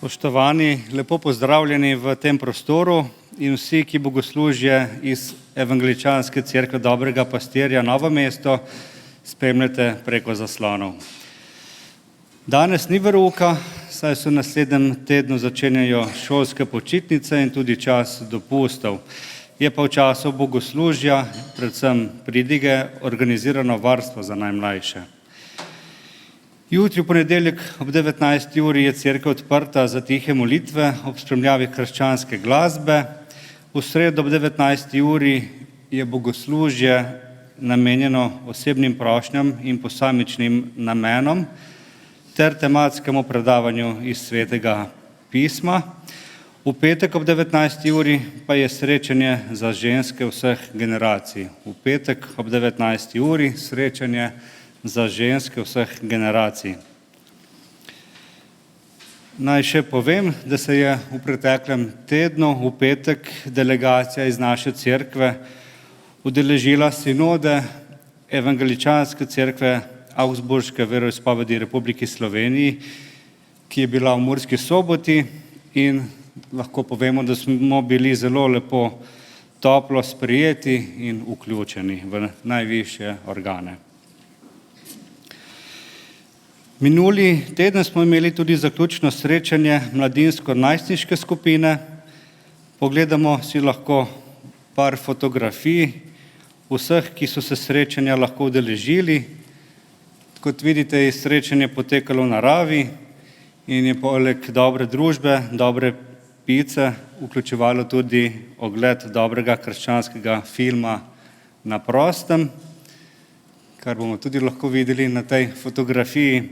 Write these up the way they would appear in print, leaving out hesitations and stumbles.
Spoštovani, lepo pozdravljeni v tem prostoru in vsi, ki bogoslužje iz Evangeličanske cerkve Dobrega pastirja Novo mesto spremljate preko zaslonov. Danes ni verouka, saj se v naslednjem tednu začenjajo šolske počitnice in tudi čas dopustov. Je pa v času bogoslužja, predvsem pridige, organizirano varstvo za najmlajše. Jutri v ponedeljek ob 19. uri je cerkev odprta za tihe molitve ob spremljavi krščanske glasbe. V sredo ob 19. uri je bogoslužje namenjeno osebnim prošnjam in posamičnim namenom ter tematskemu predavanju iz Svetega pisma. V petek ob 19. uri pa je srečanje za ženske vseh generacij. V petek ob 19. uri srečanje za ženske vseh generacij. Naj še povem, da se je v preteklem tednu, v petek, delegacija iz naše cerkve udeležila sinode Evangeličanske cerkve Augsburške veroizpovedi Republiki Sloveniji, ki je bila v Murski Soboti, in lahko povemo, da smo bili zelo lepo, toplo sprejeti in vključeni v najvišje organe. Minuli teden smo imeli tudi zaključno srečanje mladinsko-najstniške skupine. Pogledamo si lahko par fotografij vseh, ki so se srečanja lahko udeležili. Kot vidite, je srečanje potekalo v naravi in je poleg dobre družbe, dobre pice vključevalo tudi ogled dobrega krščanskega filma Na prostem, kar bomo tudi lahko videli na tej fotografiji.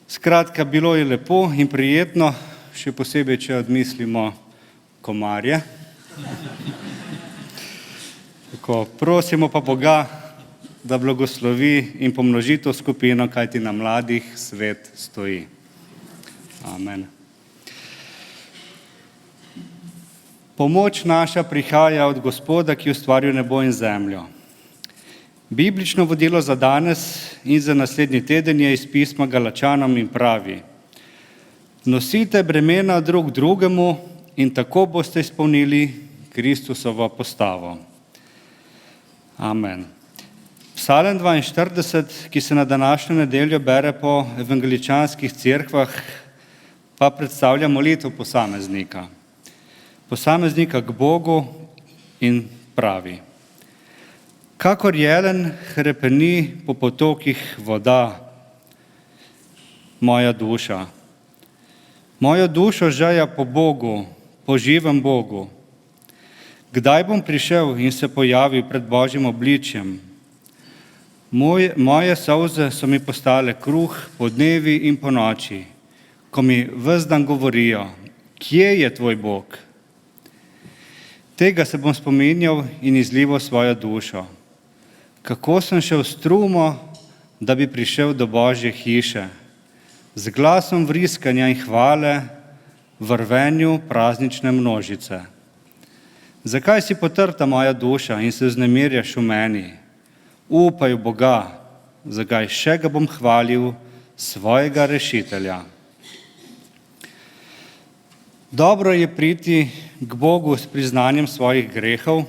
Skratka, bilo je lepo in prijetno, še posebej, če odmislimo komarje. Tako, prosimo pa Boga, da blagoslovi in pomnoži to skupino, kajti na mladih svet stoji. Amen. Pomoč naša prihaja od Gospoda, ki je ustvaril nebo in zemljo. Biblično vodilo za danes in za naslednji teden je iz pisma Galačanom in pravi: Nosite bremena drug drugemu in tako boste izpolnili Kristusovo postavo. Amen. Psalem 42, ki se na današnjo nedeljo bere po evangeličanskih cerkvah, pa predstavlja molitev posameznika. Posameznika k Bogu in pravi: Kakor jelen hrepeni po potokih voda, moja duša. Mojo dušo žeja po Bogu, po živem Bogu. Kdaj bom prišel in se pojavil pred Božjim obličjem? Moje solze so mi postale kruh po dnevi in po noči, ko mi ves dan govorijo: Kje je tvoj Bog? Tega se bom spominjal in izlival svojo dušo. Kako sem šel strumo, da bi prišel do Božje hiše, z glasom vriskanja in hvale, v rvenju praznične množice. Zakaj si potrta moja duša in se vznemirjaš v meni? Upaj v Boga, zakaj še ga bom hvalil, svojega rešitelja. Dobro je priti k Bogu s priznanjem svojih grehov,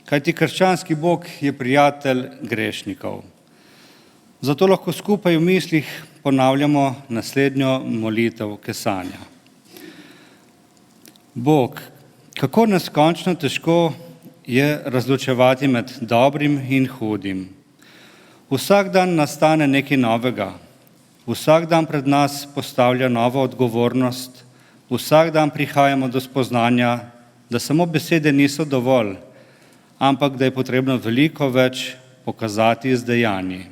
kajti krščanski Bog je prijatelj grešnikov. Zato lahko skupaj v mislih ponavljamo naslednjo molitev kesanja. Bog, kako neskončno težko je razločevati med dobrim in hudim. Vsak dan nastane nekaj novega, vsak dan pred nas postavlja novo odgovornost, vsak dan prihajamo do spoznanja, da samo besede niso dovolj, ampak da je potrebno veliko več pokazati z dejanji.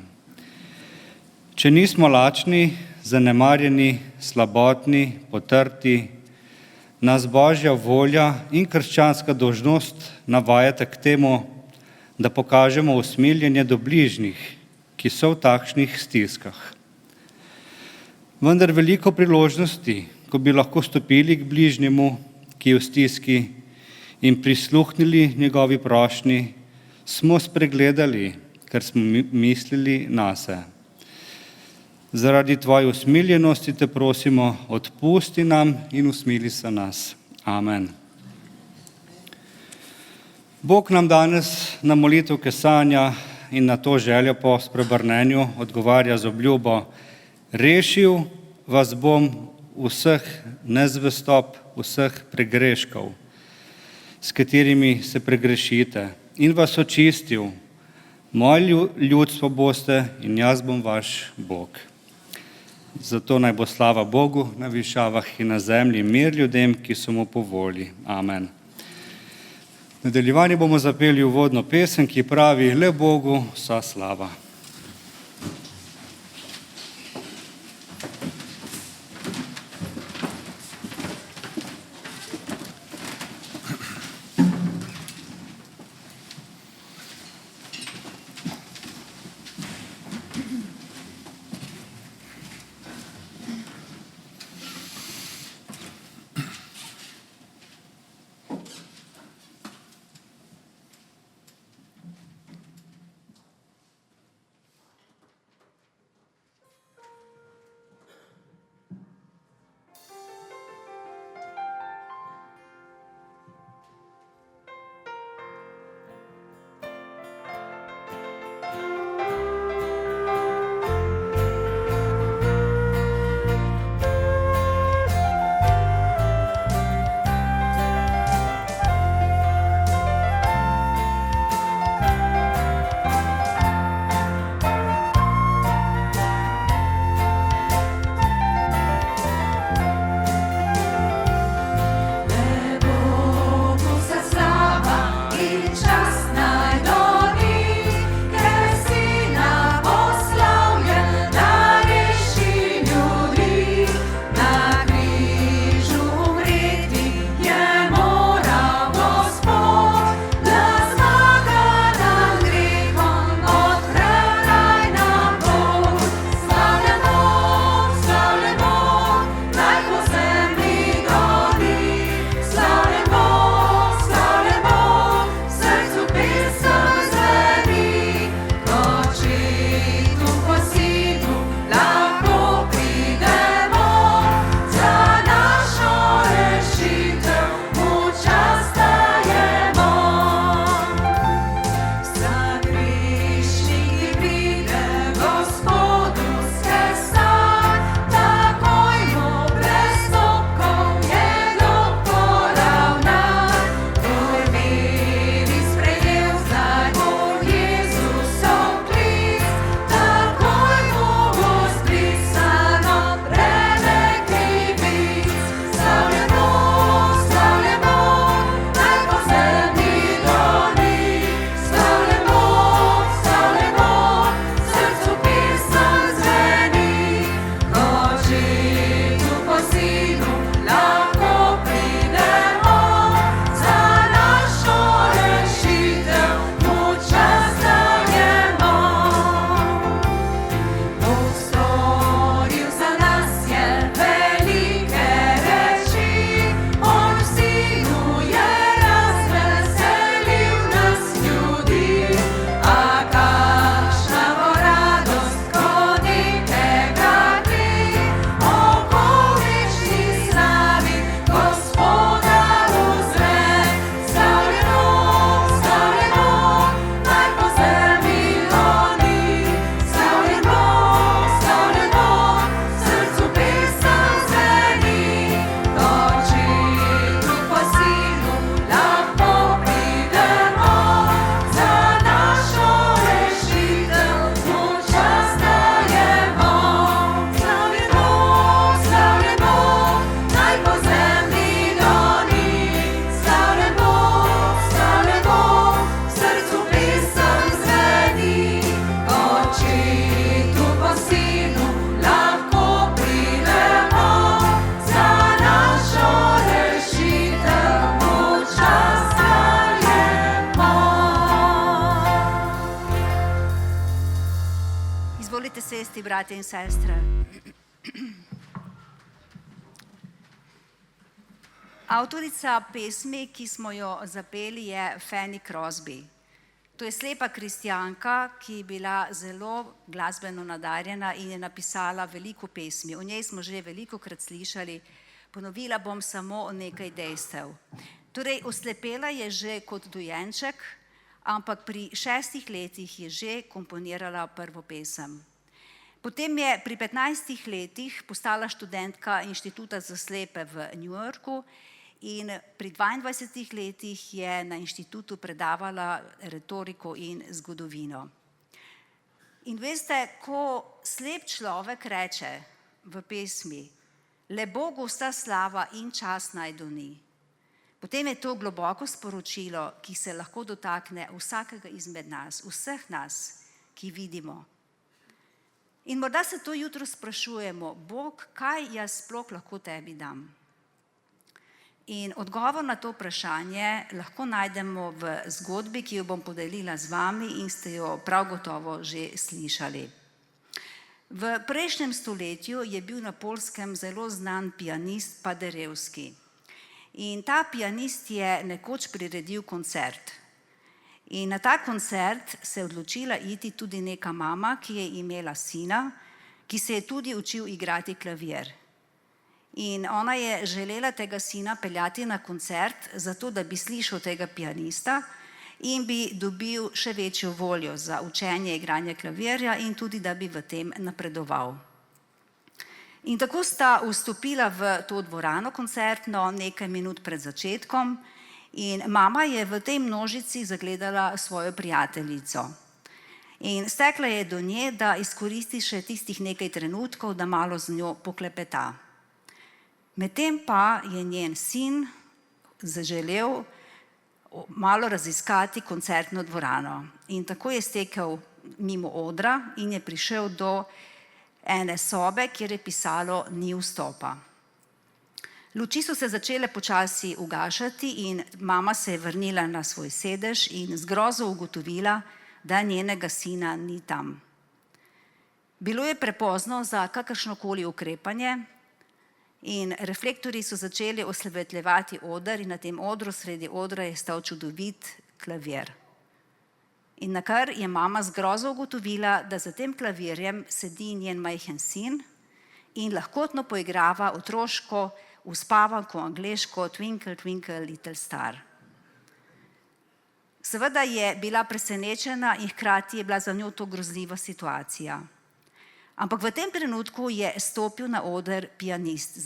Če nismo lačni, zanemarjeni, slabotni, potrti, nas Božja volja in krščanska dolžnost navajata k temu, da pokažemo usmiljenje do bližnjih, ki so v takšnih stiskah. Vendar veliko priložnosti, ko bi lahko stopili k bližnjemu, ki je v stiski, in prisluhnili njegovi prošnji, smo spregledali, ker smo mislili nase. Zaradi tvoje usmiljenosti te prosimo, odpusti nam in usmili se nas. Amen. Bog nam danes na molitev kesanja in na to željo po spreobrnenju odgovarja z obljubo: rešil vas bom vseh nezvestop, vseh pregreškov, s katerimi se pregrešite, in vas očistil. Moje ljudstvo boste in jaz bom vaš Bog. Zato naj bo slava Bogu na višavah in na zemlji, mir ljudem, ki so mu po volji. Amen. V nadaljevanju bomo zapeli uvodno pesem, ki pravi: le Bogu vsa slava. sesti, bratje in sestre. Avtorica pesmi, ki smo jo zapeli, je Fanny Crosby. To je slepa kristjanka, ki je bila zelo glasbeno nadarjena in je napisala veliko pesmi. O njej smo že velikokrat slišali, ponovila bom samo nekaj dejstev. Torej, oslepela je že kot dojenček, ampak pri 6 letih je že komponirala prvo pesem. Potem je pri 15 letih postala študentka Inštituta za slepe v New Yorku in pri 22 letih je na inštitutu predavala retoriko in zgodovino. In veste, ko slep človek reče v pesmi, le Bogu vsa slava in čast naj doni, potem je to globoko sporočilo, ki se lahko dotakne vsakega izmed nas, vseh nas, ki vidimo. In morda se to jutro sprašujemo, Bog, kaj jaz sploh lahko tebi dam? In odgovor na to vprašanje lahko najdemo v zgodbi, ki jo bom podelila z vami in ste jo prav gotovo že slišali. V prejšnjem stoletju je bil na Poljskem zelo znan pianist Paderewski. In ta pianist je nekoč priredil koncert. In na ta koncert se je odločila iti tudi neka mama, ki je imela sina, ki se je tudi učil igrati klavir. In ona je želela tega sina peljati na koncert, zato da bi slišal tega pianista in bi dobil še večjo voljo za učenje igranja klavirja in tudi, da bi v tem napredoval. In tako sta vstopila v to dvorano koncertno nekaj minut pred začetkom in mama je v tej množici zagledala svojo prijateljico. In stekla je do nje, da izkoristi še tistih nekaj trenutkov, da malo z njo poklepeta. Medtem pa je njen sin zaželel malo raziskati koncertno dvorano. In tako je stekel mimo odra in je prišel do ene sobe, kjer je pisalo ni vstopa. Luči so se začele počasi ugašati in mama se je vrnila na svoj sedež in z grozo ugotovila, da njenega sina ni tam. Bilo je prepozno za kakršnokoli ukrepanje in reflektorji so začeli osvetljevati oder in na tem odru, sredi odra je stal čudovit klavir. In nakar je mama z grozo ugotovila, da za tem klavirjem sedi njen majhen sin in lahkotno poigrava otroško uspavanko angleško Twinkle, twinkle, little star. Seveda je bila presenečena in hkrati je bila za njo to grozljiva situacija. Ampak v tem trenutku je stopil na oder pianist,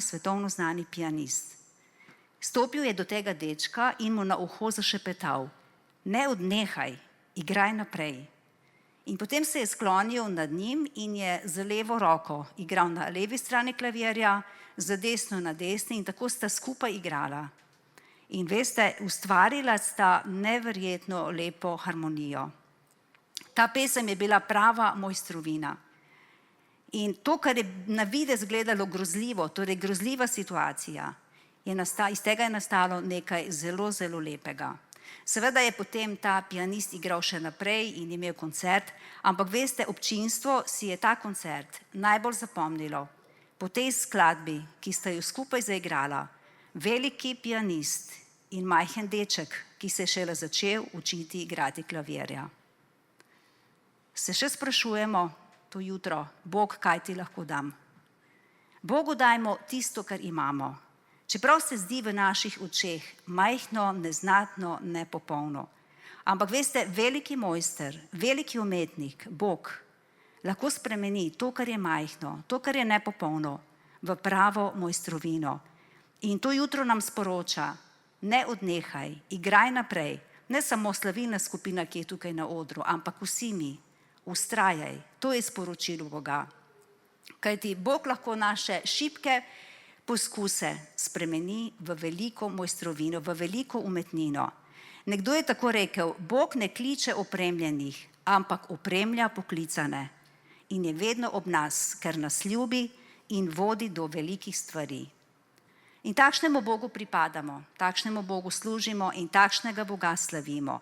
svetovno znani pianist. Stopil je do tega dečka in mu na uho zašepetal, ne odnehaj, igraj naprej. In potem se je sklonil nad njim in je z levo roko igral na levi strani klavirja, z desno na desni in tako sta skupaj igrala. In veste, ustvarila sta neverjetno lepo harmonijo. Ta pesem je bila prava mojstrovina. In to, kar je na videz gledalo grozljivo, torej grozljiva situacija, iz tega je nastalo nekaj zelo, zelo lepega. Seveda je potem ta pianist igral še naprej in imel koncert, ampak veste, občinstvo si je ta koncert najbolj zapomnilo po tej skladbi, ki sta jo skupaj zaigrala, veliki pianist in majhen deček, ki se je šele začel učiti igrati klavirja. Se še sprašujemo to jutro, Bog, kaj ti lahko dam? Bogu dajmo tisto, kar imamo. Čeprav se zdi v naših očeh majhno, neznatno, nepopolno. Ampak veste, veliki mojster, veliki umetnik, Bog, lahko spremeni to, kar je majhno, to, kar je nepopolno, v pravo mojstrovino. In to jutro nam sporoča, ne odnehaj, igraj naprej, ne samo slavilna skupina, ki je tukaj na odru, ampak vsi mi, vztrajaj, to je sporočilo Boga. Kajti Bog lahko naše šibke poskuse spremeni v veliko mojstrovino, v veliko umetnino. Nekdo je tako rekel, Bog ne kliče opremljenih, ampak opremlja poklicane in je vedno ob nas, ker nas ljubi in vodi do velikih stvari. In takšnemu Bogu pripadamo, takšnemu Bogu služimo in takšnega Boga slavimo.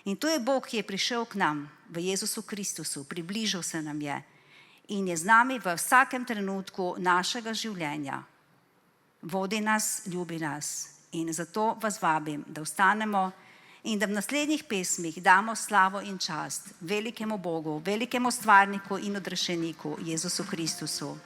In to je Bog, ki je prišel k nam v Jezusu Kristusu, približal se nam je in je z nami v vsakem trenutku našega življenja. Vodi nas, ljubi nas in zato vas vabim, da vstanemo in da v naslednjih pesmih damo slavo in čast velikemu Bogu, velikemu stvarniku in odrešeniku Jezusu Kristusu.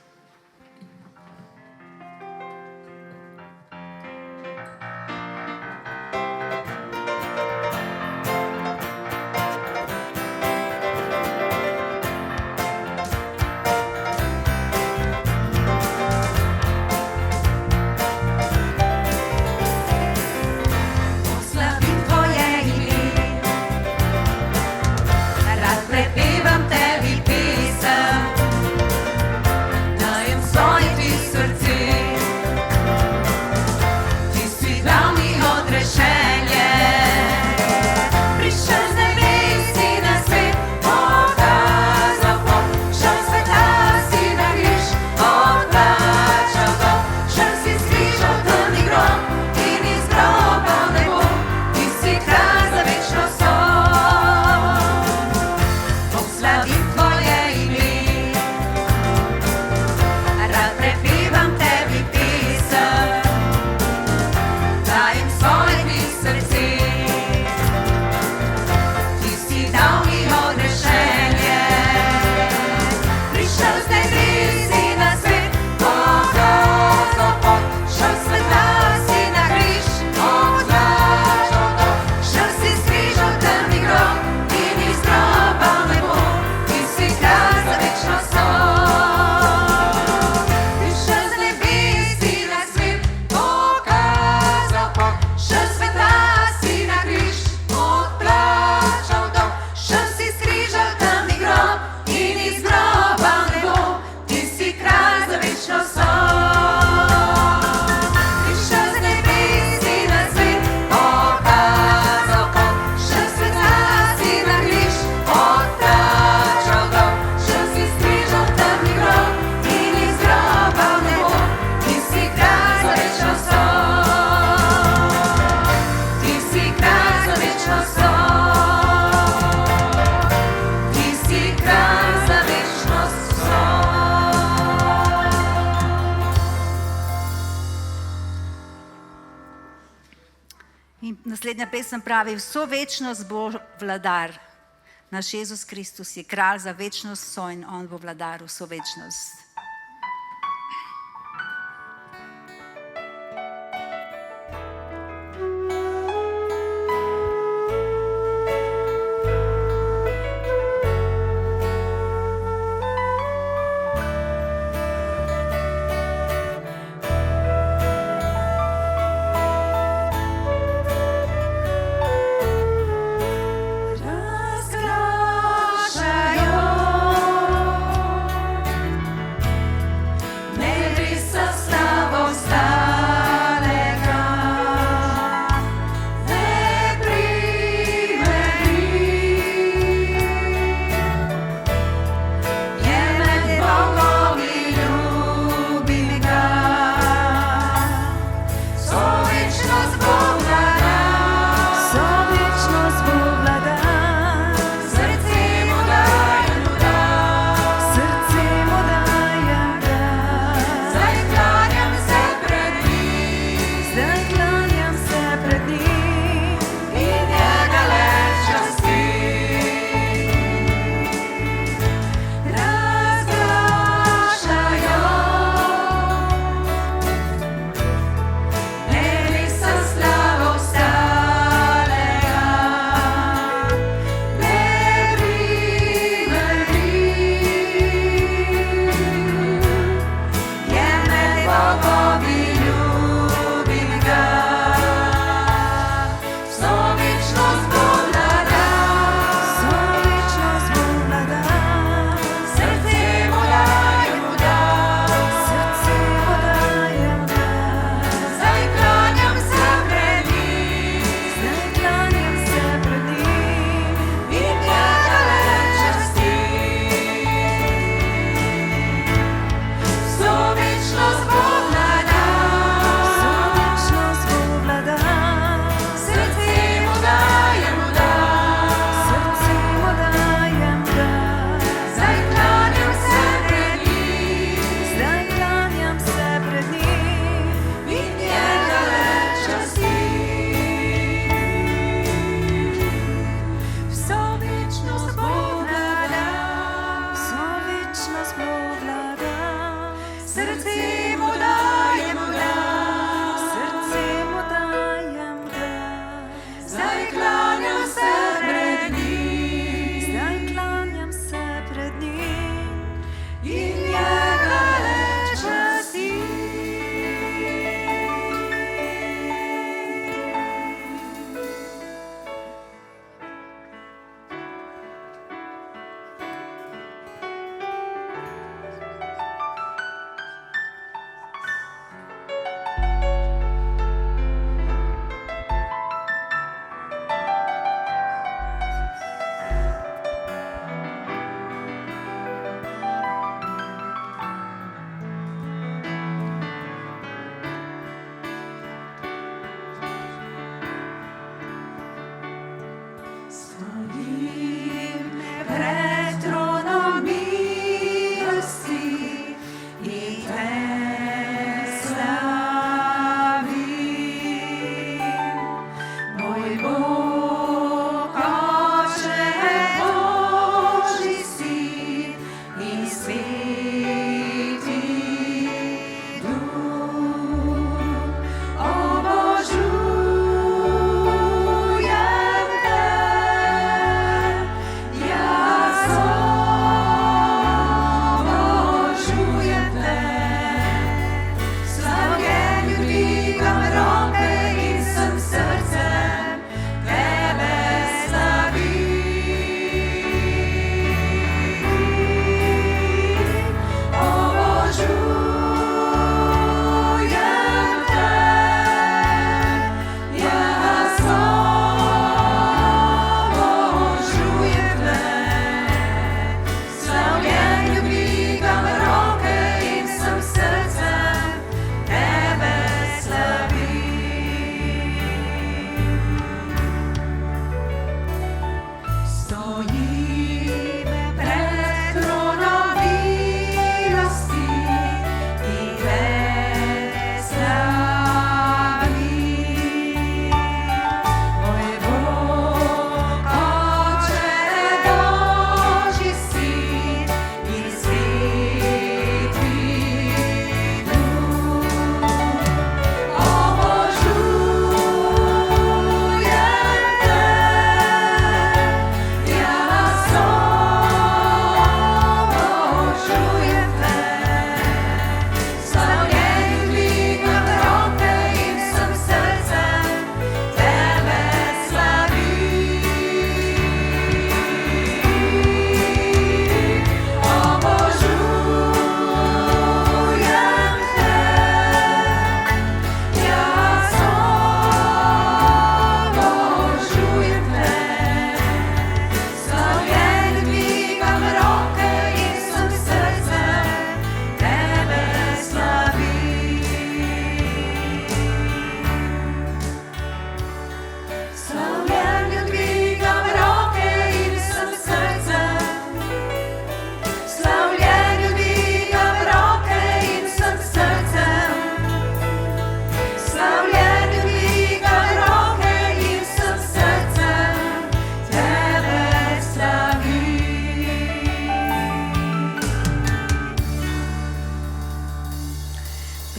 In naslednja pesem pravi: vso večnost bo vladar. Naš Jezus Kristus je kralj za večnost so in on bo vladar vso večnost.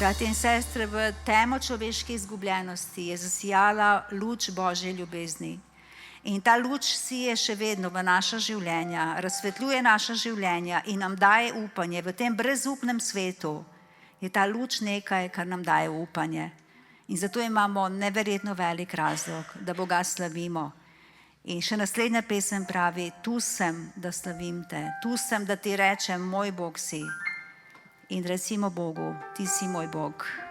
Brati in sestre, v temo človeške izgubljenosti je zasijala luč Božje ljubezni. In ta luč sije še vedno v naša življenja, razsvetljuje naša življenja in nam daje upanje. V tem brezupnem svetu je ta luč nekaj, kar nam daje upanje. In zato imamo neverjetno velik razlog, da Boga slavimo. In še naslednja pesem pravi: tu sem, da slavim te, tu sem, da ti rečem, moj Bog si. In recimo Bogu, ti si moj Bog.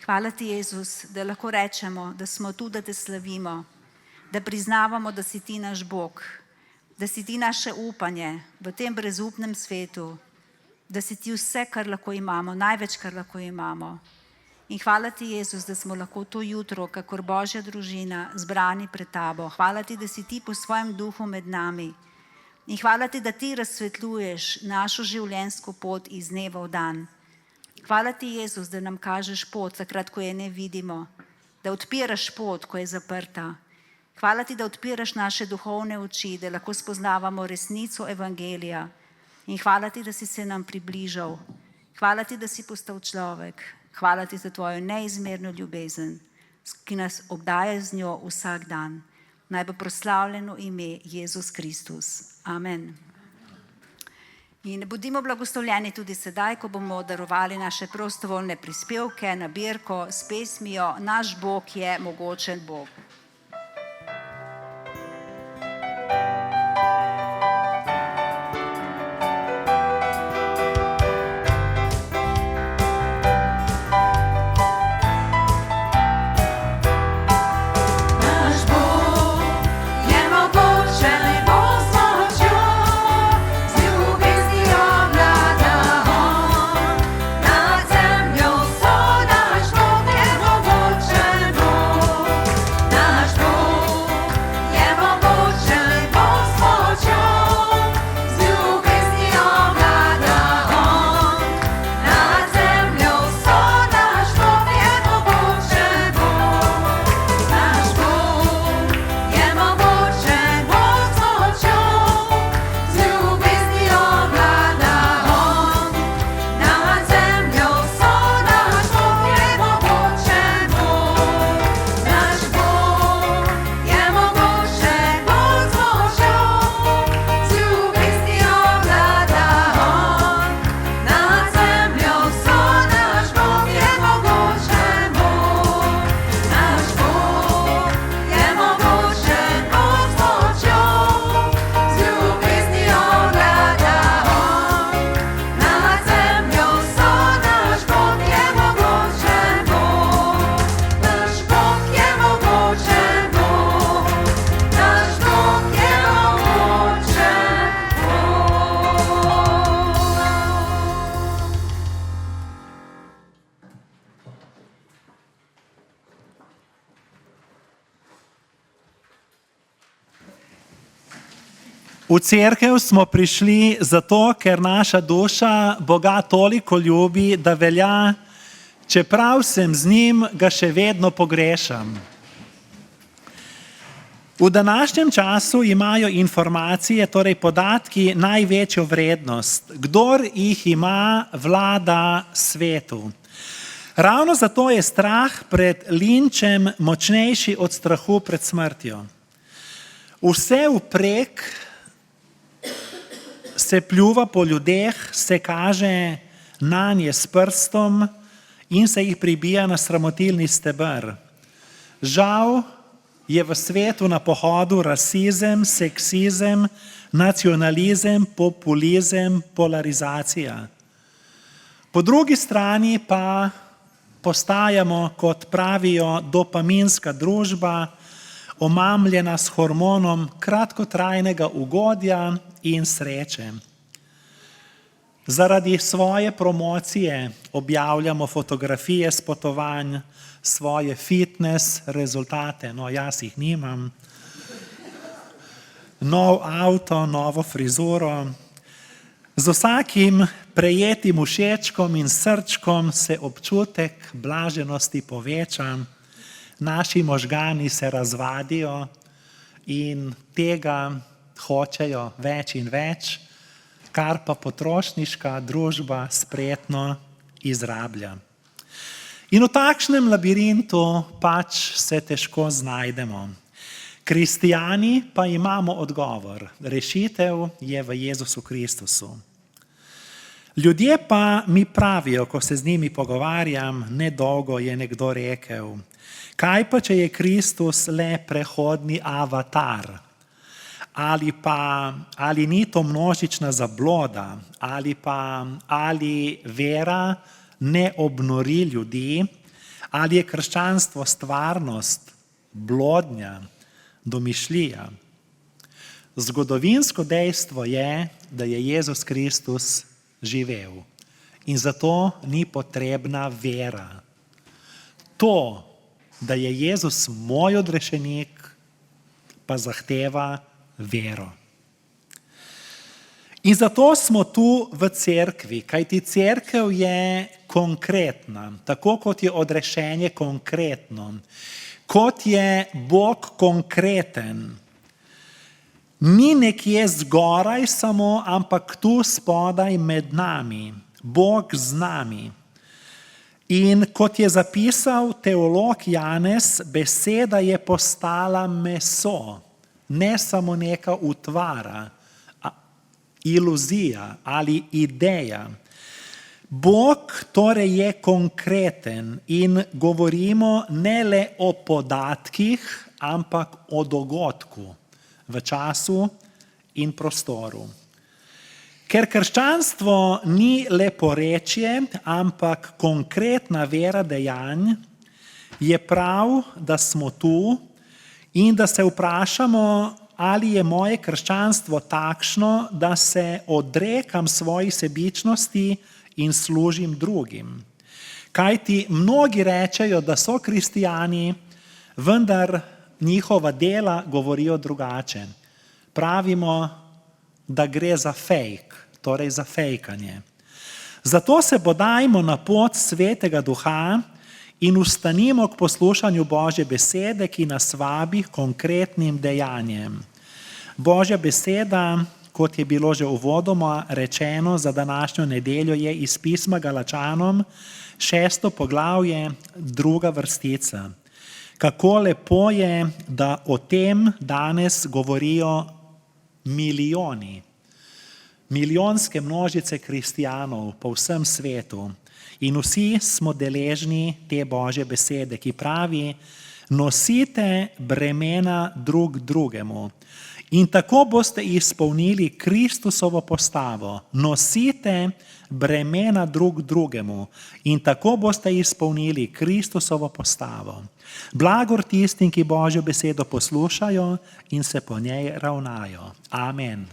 Hvala ti, Jezus, da lahko rečemo, da smo tu, da te slavimo, da priznavamo, da si ti naš Bog, da si ti naše upanje v tem brezupnem svetu, da si ti vse, kar lahko imamo, največ, kar lahko imamo. In hvala ti, Jezus, da smo lahko to jutro, kakor Božja družina, zbrani pred tabo. Hvala ti, da si ti po svojem duhu med nami. In hvala ti, da ti razsvetljuješ našo življenjsko pot iz dneva v dan. Hvala ti, Jezus, da nam kažeš pot, takrat, ko je ne vidimo, da odpiraš pot, ko je zaprta. Hvala ti, da odpiraš naše duhovne oči, da lahko spoznavamo resnico evangelija. In hvala ti, da si se nam približal. Hvala ti, da si postal človek. Hvala ti za tvojo neizmerno ljubezen, ki nas obdaja z njo vsak dan. Naj bo proslavljeno ime Jezus Kristus. Amen. In bodimo blagoslovljeni tudi sedaj, ko bomo darovali naše prostovoljne prispevke, nabirko s pesmijo Naš Bog je mogočen Bog. V cerkev smo prišli zato, ker naša duša Boga toliko ljubi, da velja, čeprav sem z njim, ga še vedno pogrešam. V današnjem času imajo informacije, torej podatki, največjo vrednost. Kdor jih ima, vlada svetu. Ravno zato je strah pred linčem močnejši od strahu pred smrtjo. Vse vprek se pljuva po ljudeh, se kaže nanje s prstom in se jih pribija na sramotilni steber. Žal je v svetu na pohodu rasizem, seksizem, nacionalizem, populizem, polarizacija. Po drugi strani pa postajamo, kot pravijo, dopaminska družba, omamljena s hormonom kratkotrajnega ugodja in sreče. Zaradi svoje promocije objavljamo fotografije s potovanj, svoje fitness rezultate, no jaz jih nimam, nov avto, novo frizuro. Z vsakim prejetim všečkom in srčkom se občutek blaženosti poveča, naši možgani se razvadijo in tega hočejo več in več, kar pa potrošniška družba spretno izrablja. In v takšnem labirintu pač se težko znajdemo. Kristijani pa imamo odgovor. Rešitev je v Jezusu Kristusu. Ljudje pa mi pravijo, ko se z njimi pogovarjam, nedolgo je nekdo rekel, kaj pa, če je Kristus le prehodni avatar? Ali ni to množična zabloda? Ali vera ne obnori ljudi? Ali je krščanstvo stvarnost, blodnja, domišljija? Zgodovinsko dejstvo je, da je Jezus Kristus živel in zato ni potrebna vera. To, da je Jezus moj odrešenik, pa zahteva vero. In zato smo tu v cerkvi, kajti cerkev je konkretna, tako kot je odrešenje konkretno, kot je Bog konkreten. Ni nekje zgoraj samo, ampak tu spodaj med nami, Bog z nami. In kot je zapisal teolog Janez, beseda je postala meso, ne samo neka utvara, iluzija ali ideja. Bog torej je konkreten in govorimo ne le o podatkih, ampak o dogodku v času in prostoru. Ker krščanstvo ni leporečje, ampak konkretna vera dejanj, je prav, da smo tu in da se vprašamo, ali je moje krščanstvo takšno, da se odrekam svoji sebičnosti in služim drugim. Kajti mnogi rečejo, da so kristijani, vendar njihova dela govorijo drugače. Pravimo, da gre za fejk, torej za fejkanje. Zato se bodajmo na pot Svetega Duha in ustanimo k poslušanju Božje besede, ki nas vabi k konkretnim dejanjem. Božja beseda, kot je bilo že uvodoma rečeno za današnjo nedeljo, je iz pisma Galačanom, 6. poglavje, 2. vrstica. Kako lepo je, da o tem danes govorijo milijoni, milijonske množice kristijanov po vsem svetu. In vsi smo deležni te Božje besede, ki pravi, nosite bremena drug drugemu. In tako boste izpolnili Kristusovo postavo. Nosite bremena drug drugemu. In tako boste izpolnili Kristusovo postavo. Blagor tistim, ki Božjo besedo poslušajo in se po njej ravnajo. Amen.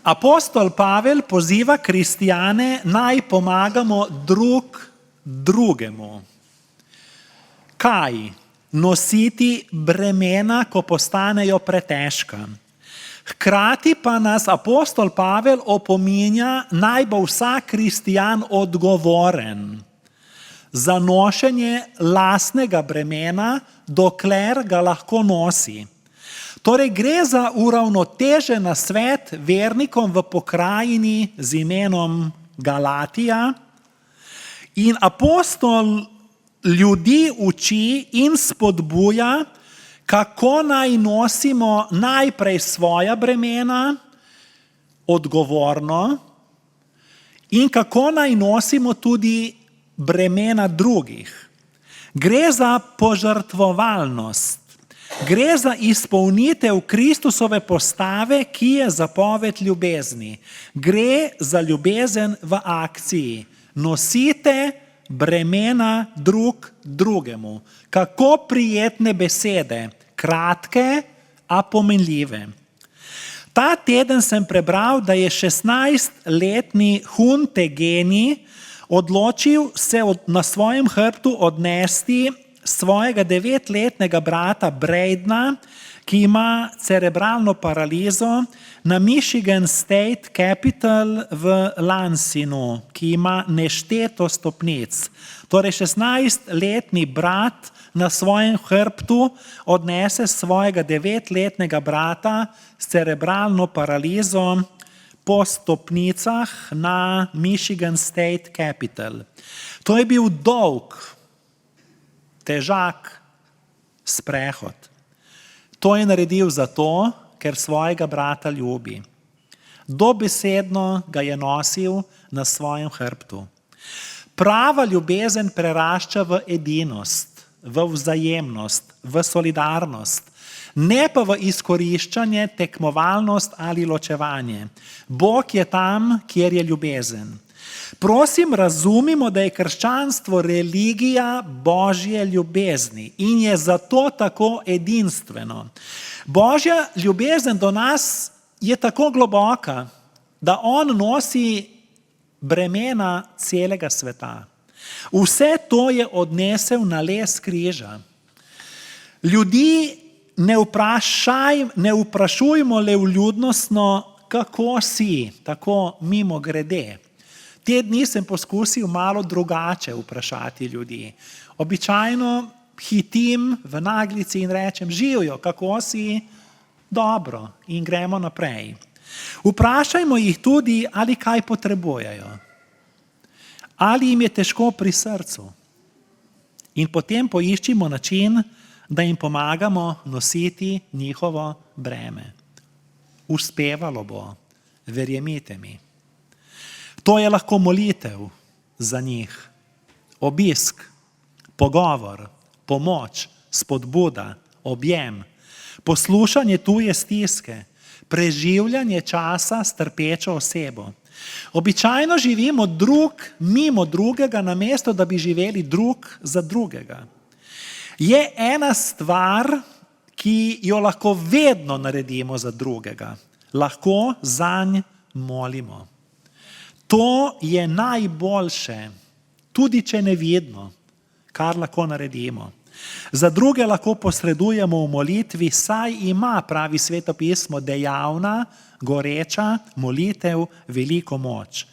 Apostol Pavel poziva kristijane, naj pomagamo drug drugemu. Kaj? Nositi bremena, ko postanejo pretežka. Hkrati pa nas apostol Pavel opominja, naj bo vsak kristijan odgovoren za nošenje lastnega bremena, dokler ga lahko nosi. Torej gre za uravnotežen nasvet vernikom v pokrajini z imenom Galatija in apostol ljudi uči in spodbuja, kako naj nosimo najprej svoja bremena, odgovorno, in kako naj nosimo tudi bremena drugih. Gre za požrtvovalnost, gre za izpolnitev Kristusove postave, ki je zapoved ljubezni. Gre za ljubezen v akciji. Nosite bremena drug drugemu. Kako prijetne besede, kratke, a pomenljive. Ta teden sem prebral, da je 16-letni Hunte Geni odločil se na svojem hrbtu odnesti svojega 9-letnega brata Braidna, ki ima cerebralno paralizo, na Michigan State Capitol v Lansinu, ki ima nešteto stopnic. Torej 16-letni brat na svojem hrbtu odnese svojega 9-letnega brata s cerebralno paralizo po stopnicah na Michigan State Capitol. To je bil dolg, težak sprehod. To je naredil zato, ker svojega brata ljubi. Dobesedno ga je nosil na svojem hrbtu. Prava ljubezen prerašča v edinost, v vzajemnost, v solidarnost, ne pa v izkoriščanje, tekmovalnost ali ločevanje. Bog je tam, kjer je ljubezen. Prosim, razumimo, da je krščanstvo religija Božje ljubezni in je zato tako edinstveno. Božja ljubezen do nas je tako globoka, da on nosi bremena celega sveta. Vse to je odnesel na les križa. Ljudi ne vprašujmo le vljudnostno, kako si, tako mimo grede. Te dni sem poskusil malo drugače vprašati ljudi. Običajno hitim v naglici in rečem, živijo, kako si, dobro, in gremo naprej. Vprašajmo jih tudi, ali kaj potrebujejo. Ali jim je težko pri srcu. In potem poiščimo način, da jim pomagamo nositi njihovo breme. Uspevalo bo, verjemite mi. To je lahko molitev za njih, obisk, pogovor, pomoč, spodbuda, objem, poslušanje tuje stiske, preživljanje časa s trpečo osebo. Običajno živimo drug mimo drugega, namesto da bi živeli drug za drugega. Je ena stvar, ki jo lahko vedno naredimo za drugega. Lahko zanj molimo. To je najboljše, tudi če nevidno, kar lahko naredimo. Za druge lahko posredujemo v molitvi, saj ima, pravi Sveto pismo, dejavna, goreča molitev veliko moč.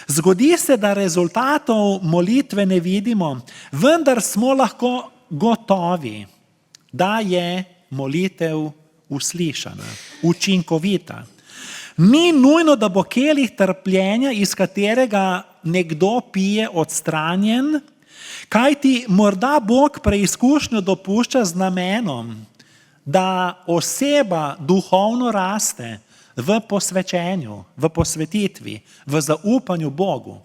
Zgodi se, da rezultatov molitve ne vidimo, vendar smo lahko gotovi, da je molitev uslišana, učinkovita. Ni nujno, da bo kelih trpljenja, iz katerega nekdo pije, odstranjen, kajti morda Bog preizkušnjo dopušča z namenom, da oseba duhovno raste v posvečenju, v posvetitvi, v zaupanju Bogu.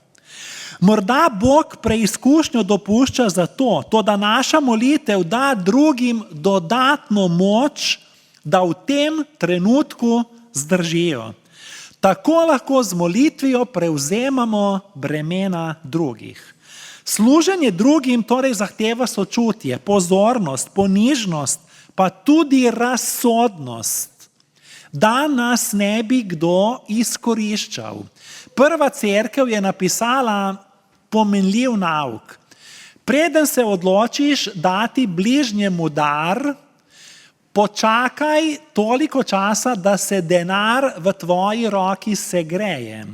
Morda Bog preizkušnjo dopušča zato, da naša molitev da drugim dodatno moč, da v tem trenutku zdržijo. Tako lahko z molitvijo prevzemamo bremena drugih. Služenje drugim torej zahteva sočutje, pozornost, ponižnost, pa tudi razsodnost, da nas ne bi kdo izkoriščal. Prva cerkev je napisala pomenljiv nauk. Preden se odločiš dati bližnjemu dar, počakaj toliko časa, da se denar v tvoji roki segreje.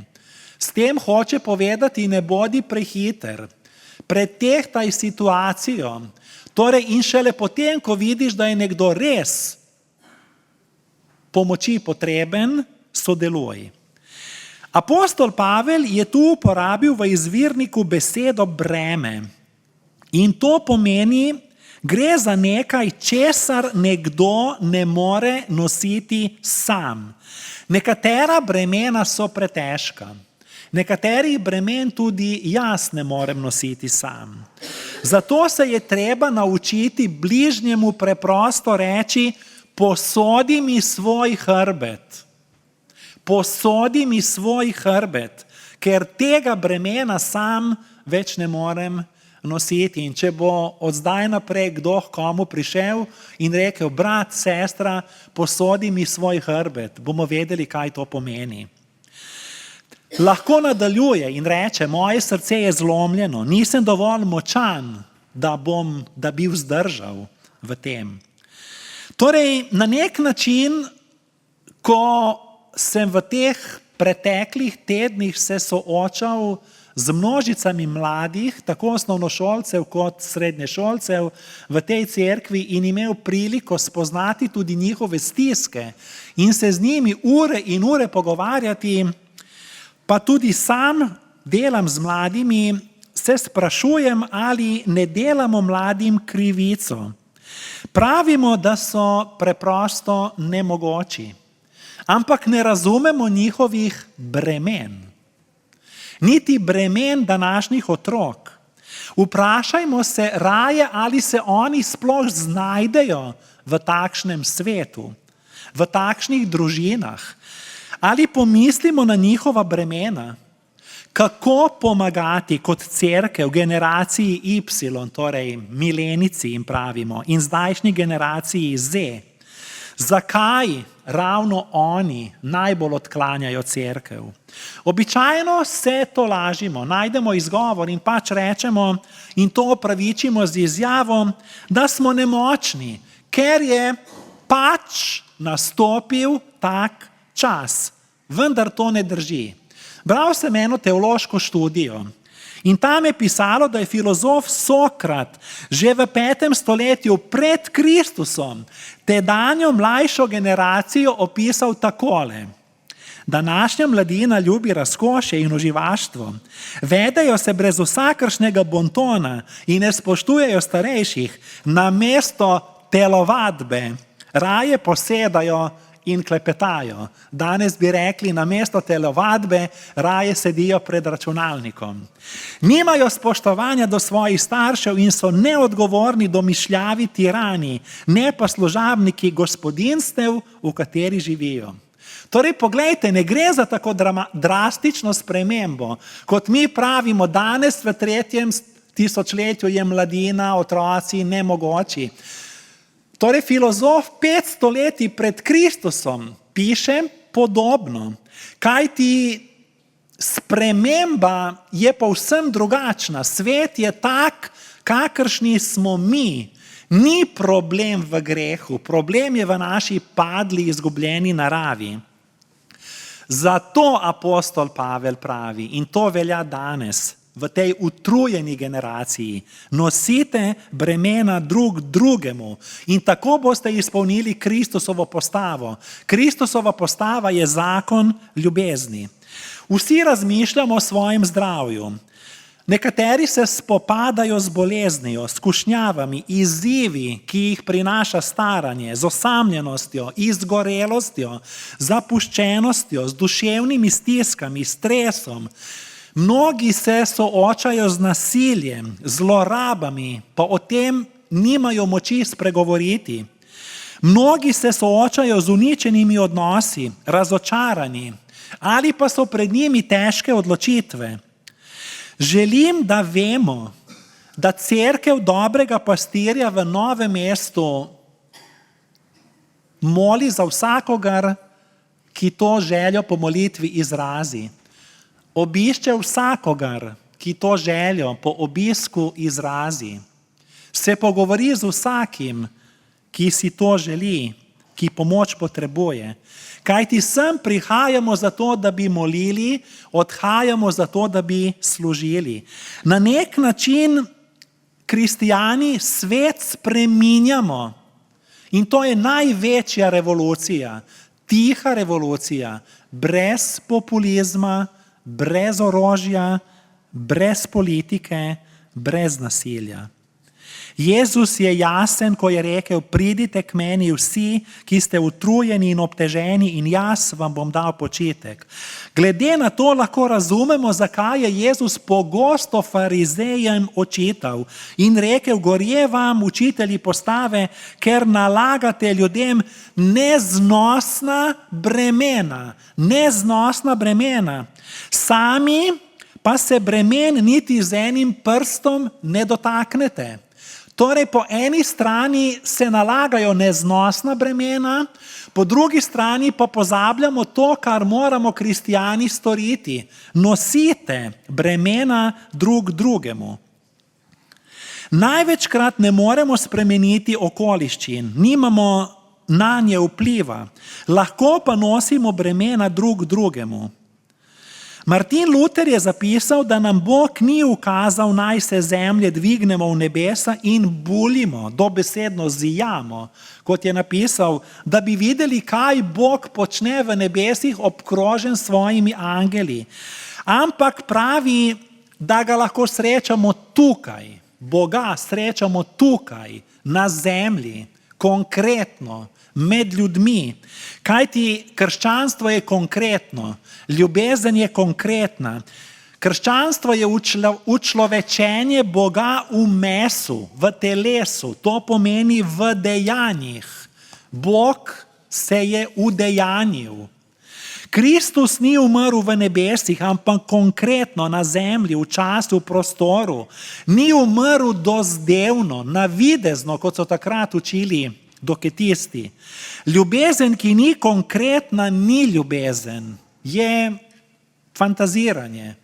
S tem hoče povedati, ne bodi prehiter. Pretehtaj situacijo. Torej, in šele potem, ko vidiš, da je nekdo res pomoči potreben, sodeluj. Apostol Pavel je tu uporabil v izvirniku besedo breme. In to pomeni, gre za nekaj, česar nekdo ne more nositi sam. Nekatera bremena so pretežka. Nekaterih bremen tudi jaz ne morem nositi sam. Zato se je treba naučiti bližnjemu preprosto reči, posodi mi svoj hrbet. Posodi mi svoj hrbet, ker tega bremena sam več ne morem nositi. In če bo od zdaj naprej kdo k komu prišel in rekel, brat, sestra, posodi mi svoj hrbet, bomo vedeli, kaj to pomeni. Lahko nadaljuje in reče, moje srce je zlomljeno, nisem dovolj močan, da bi vzdržal v tem. Torej, na nek način, ko sem v teh preteklih tednih se soočal z množicami mladih, tako osnovnošolcev kot srednješolcev v tej cerkvi in imel priliko spoznati tudi njihove stiske in se z njimi ure in ure pogovarjati, pa tudi sam delam z mladimi, se sprašujem, ali ne delamo mladim krivico. Pravimo, da so preprosto nemogoči, ampak ne razumemo njihovih bremen. Niti bremen današnjih otrok. Vprašajmo se raje, ali se oni sploh znajdejo v takšnem svetu, v takšnih družinah. Ali pomislimo na njihova bremena? kako pomagati kot cerkev generaciji Y, torej milenici jim pravimo, in zdajšnji generaciji Z. Zakaj ravno oni najbolj odklanjajo cerkev? Običajno se to lažimo, najdemo izgovor in pač rečemo in to opravičimo z izjavo, da smo nemočni, ker je pač nastopil tak čas. Vendar to ne drži. Bral sem eno teološko študijo in tam je pisalo, da je filozof Sokrat že v 5. stoletju pred Kristusom tedanjo mlajšo generacijo opisal takole. Današnja mladina ljubi razkošje in uživaštvo, vedejo se brez vsakršnega bontona in ne spoštujejo starejših, namesto telovadbe raje posedajo in klepetajo. Danes bi rekli, namesto telovadbe raje sedijo pred računalnikom. Nimajo spoštovanja do svojih staršev in so neodgovorni domišljavi tirani, ne pa služabniki gospodinstev, v kateri živijo. Torej, poglejte, ne gre za tako drastično spremembo, kot mi pravimo danes v 3. tisočletju je mladina, otroci nemogoči. Torej, filozof 500 leti pred Kristusom piše podobno, kajti sprememba je povsem drugačna. Svet je tak, kakršni smo mi. Ni problem v grehu, problem je v naši padli, izgubljeni naravi. Zato apostol Pavel pravi, in to velja danes, v tej utrujeni generaciji, nosite bremena drug drugemu in tako boste izpolnili Kristusovo postavo. Kristusova postava je zakon ljubezni. Vsi razmišljamo o svojem zdravju. Nekateri se spopadajo z boleznijo, s skušnjavami, izzivi, ki jih prinaša staranje, z osamljenostjo, izgorelostjo, zapuščenostjo, z duševnimi stiskami, stresom. Mnogi se soočajo z nasiljem, zlorabami, pa o tem nimajo moči spregovoriti. Mnogi se soočajo z uničenimi odnosi, razočarani, ali pa so pred njimi težke odločitve. Želim, da vemo, da cerkev dobrega pastirja v Novem mestu moli za vsakogar, ki to željo po molitvi izrazi. Obišče vsakogar, ki to željo po obisku izrazi. Se pogovori z vsakim, ki si to želi, ki pomoč potrebuje. Kajti sem prihajamo zato, da bi molili, odhajamo zato, da bi služili. Na nek način kristijani svet spreminjamo. In to je največja revolucija, tiha revolucija, brez populizma, brez orožja, brez politike, brez nasilja. Jezus je jasen, ko je rekel, pridite k meni vsi, ki ste utrujeni in obteženi in jaz vam bom dal počitek. Glede na to lahko razumemo, zakaj je Jezus pogosto farizejem očital in rekel, gorje vam, učitelji postave, ker nalagate ljudem neznosna bremena. Neznosna bremena. Sami pa se bremen niti z enim prstom ne dotaknete. Torej, po eni strani se nalagajo neznosna bremena, po drugi strani pa pozabljamo to, kar moramo kristijani storiti. Nosite bremena drug drugemu. Največkrat ne moremo spremeniti okoliščin, nimamo na nje vpliva, lahko pa nosimo bremena drug drugemu. Martin Luther je zapisal, da nam Bog ni ukazal, naj se zemlje dvignemo v nebesa in bulimo, dobesedno zijamo, kot je napisal, da bi videli, kaj Bog počne v nebesih obkrožen s svojimi angeli. Ampak pravi, da ga lahko srečamo tukaj, Boga srečamo tukaj, na zemlji, konkretno, med ljudmi. Kajti krščanstvo je konkretno, ljubezen je konkretna. Krščanstvo je učlovečenje Boga v mesu, v telesu, to pomeni v dejanjih. Bog se je udejanjil. Kristus ni umrl v nebesih, ampak konkretno na zemlji, v času, v prostoru. Ni umrl dozdevno, navidezno, kot so takrat učili doketisti. Ljubezen, ki ni konkretna, ni ljubezen, je fantaziranje.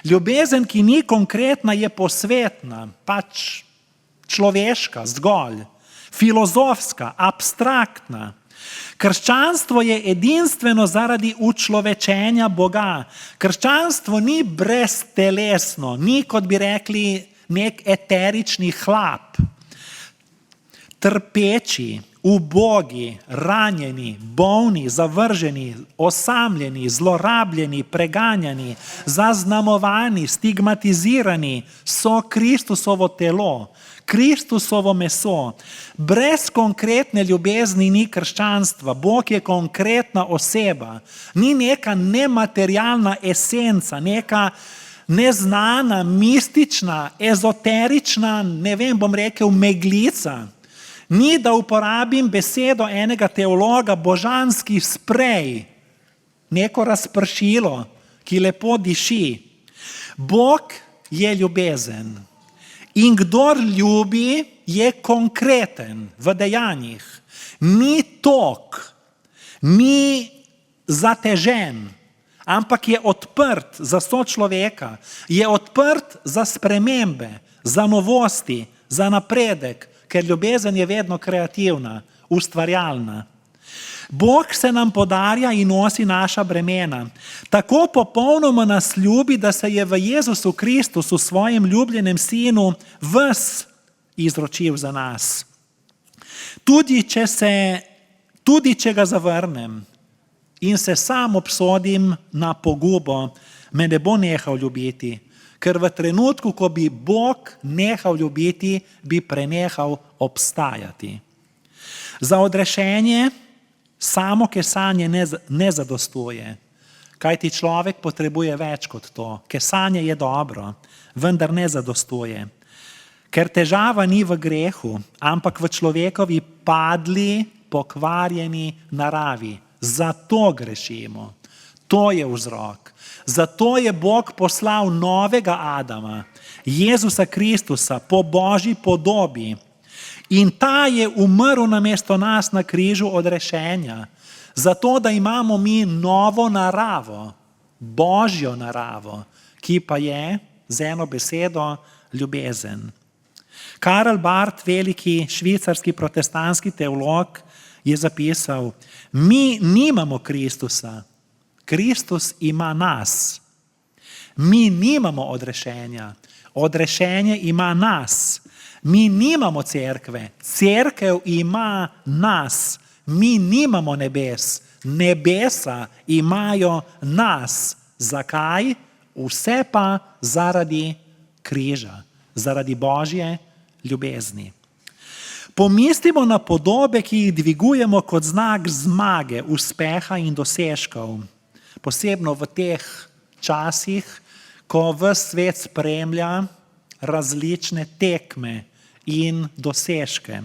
Ljubezen, ki ni konkretna, je posvetna, pač človeška, zgolj, filozofska, abstraktna. Krščanstvo je edinstveno zaradi učlovečenja Boga. Krščanstvo ni breztelesno, ni, kot bi rekli, nek eterični hlap. Trpeči, ubogi, ranjeni, bolni, zavrženi, osamljeni, zlorabljeni, preganjani, zaznamovani, stigmatizirani so Kristusovo telo, Kristusovo meso. Brez konkretne ljubezni ni krščanstva. Bog je konkretna oseba. Ni neka nematerialna esenca, neka neznana, mistična, ezoterična, ne vem, bom rekel, meglica. Ni, da uporabim besedo enega teologa, božanski sprej, neko razpršilo, ki lepo diši. Bog je ljubezen. In kdor ljubi, je konkreten v dejanjih. Ni tok, ni zatežen, ampak je odprt za sočloveka, je odprt za spremembe, za novosti, za napredek, ker ljubezen je vedno kreativna, ustvarjalna. Bog se nam podarja in nosi naša bremena. Tako popolnoma nas ljubi, da se je v Jezusu Kristusu, svojem ljubljenem sinu, ves izročil za nas. Tudi če ga zavrnem in se sam obsodim na pogubo, me ne bo nehal ljubiti. Ker v trenutku, ko bi Bog nehal ljubiti, bi prenehal obstajati. Za odrešenje samo kesanje ne zadostuje, kajti človek potrebuje več kot to. Kesanje je dobro, vendar ne zadostuje. Ker težava ni v grehu, ampak v človekovi padli, pokvarjeni naravi. Zato grešimo. To je vzrok. Zato je Bog poslal novega Adama, Jezusa Kristusa, po Božji podobi. In ta je umrl namesto nas na križu odrešenja, zato da imamo mi novo naravo, Božjo naravo, ki pa je, z eno besedo, ljubezen. Karl Barth, veliki švicarski protestantski teolog, je zapisal: mi nimamo Kristusa, Kristus ima nas. Mi nimamo odrešenja, odrešenje ima nas. Mi nimamo cerkve, cerkev ima nas. Mi nimamo nebes, nebesa imajo nas. Zakaj? Vse pa zaradi križa, zaradi Božje ljubezni. Pomislimo na podobe, ki jih dvigujemo kot znak zmage, uspeha in dosežkov. Posebno v teh časih, ko ves svet spremlja različne tekme in dosežke.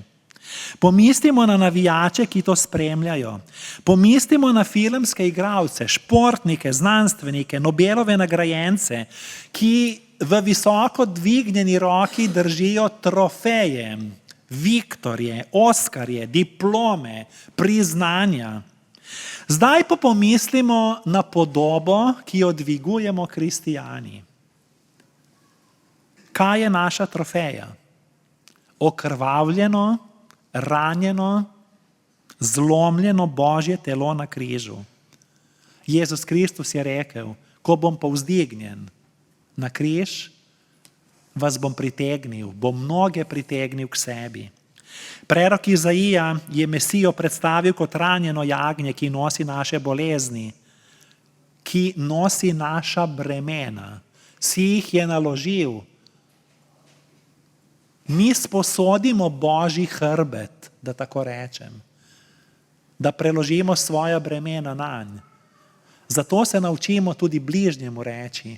Pomislimo na navijače, ki to spremljajo. Pomislimo na filmske igralce, športnike, znanstvenike, Nobelove nagrajence, ki v visoko dvignjeni roki držijo trofeje, viktorje, oskarje, diplome, priznanja. Zdaj pa pomislimo na podobo, ki jo dvigujemo kristijani. Kaj je naša trofeja? Okrvavljeno, ranjeno, zlomljeno Božje telo na križu. Jezus Kristus je rekel: ko bom povzdignjen na križ, vas bom pritegnil, bom mnoge pritegnil k sebi. Prerok Izaija je Mesijo predstavil kot ranjeno jagnje, ki nosi naše bolezni, ki nosi naša bremena, si jih je naložil. Mi sposodimo Božji hrbet, da tako rečem, da preložimo svoja bremena nanj. Zato se naučimo tudi bližnjemu reči: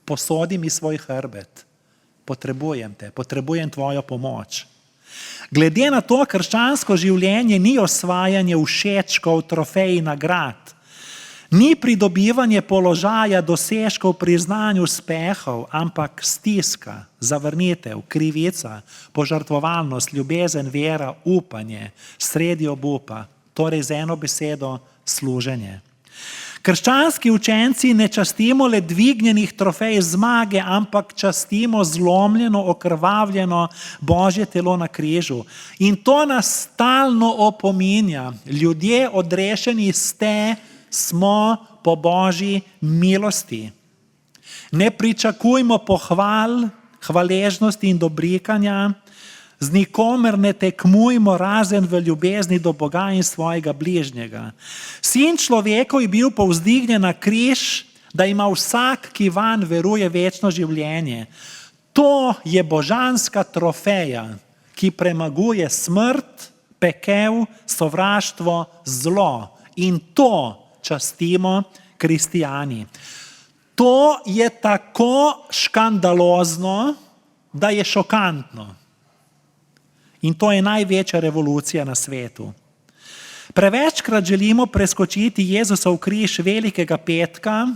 posodi mi svoj hrbet, potrebujem te, potrebujem tvojo pomoč. Glede na to, krščansko življenje ni osvajanje všečkov, trofej, nagrad, ni pridobivanje položaja, dosežkov, priznanj, uspehov, ampak stiska, zavrnitev, krivica, požrtvovalnost, ljubezen, vera, upanje, sredi obupa, torej z eno besedo služenje. Krščanski učenci ne častimo le dvignjenih trofej zmage, ampak častimo zlomljeno, okrvavljeno Božje telo na križu. In to nas stalno opominja. Ljudje odrešeni ste, smo po Božji milosti. Ne pričakujmo pohval, hvaležnosti in dobrikanja, z nikomer ne tekmujmo razen v ljubezni do Boga in svojega bližnjega. Sin človekov je bil povzdignjen na križ, da ima vsak, ki vanj veruje, večno življenje. To je božanska trofeja, ki premaguje smrt, pekel, sovraštvo, zlo. In to častimo kristijani. To je tako škandalozno, da je šokantno. In to je največja revolucija na svetu. Prevečkrat želimo preskočiti Jezusov križ velikega petka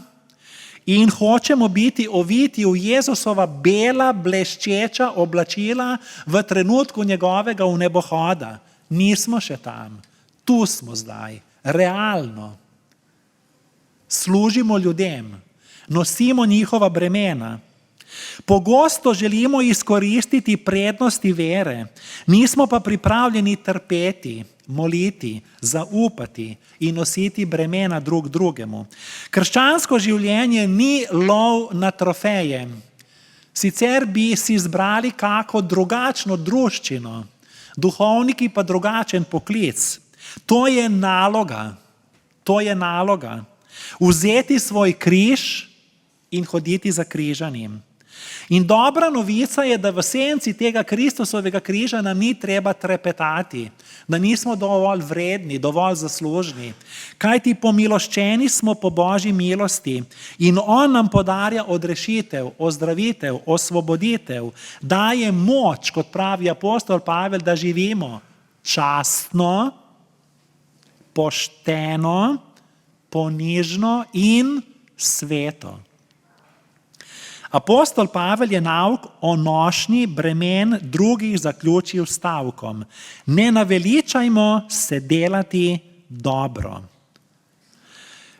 in hočemo biti oviti v Jezusova bela, bleščeča oblačila v trenutku njegovega vnebohoda. Nismo še tam. Tu smo zdaj. Realno. Služimo ljudem. Nosimo njihova bremena. Pogosto želimo izkoristiti prednosti vere, nismo pa pripravljeni trpeti, moliti, zaupati in nositi bremena drug drugemu. Krščansko življenje ni lov na trofeje. Sicer bi si izbrali kako drugačno druščino, duhovniki pa drugačen poklic. To je naloga. To je naloga. Vzeti svoj križ in hoditi za križanim. In dobra novica je, da v senci tega Kristusovega križa nam ni treba trepetati, da nismo dovolj vredni, dovolj zaslužni. Kajti pomiloščeni smo po Božji milosti in On nam podarja odrešitev, ozdravitev, osvoboditev, daje moč, kot pravi apostol Pavel, da živimo častno, pošteno, ponižno in sveto. Apostol Pavel je nauk o nošnji bremen drugih zaključil stavkom. Ne naveličajmo se delati dobro.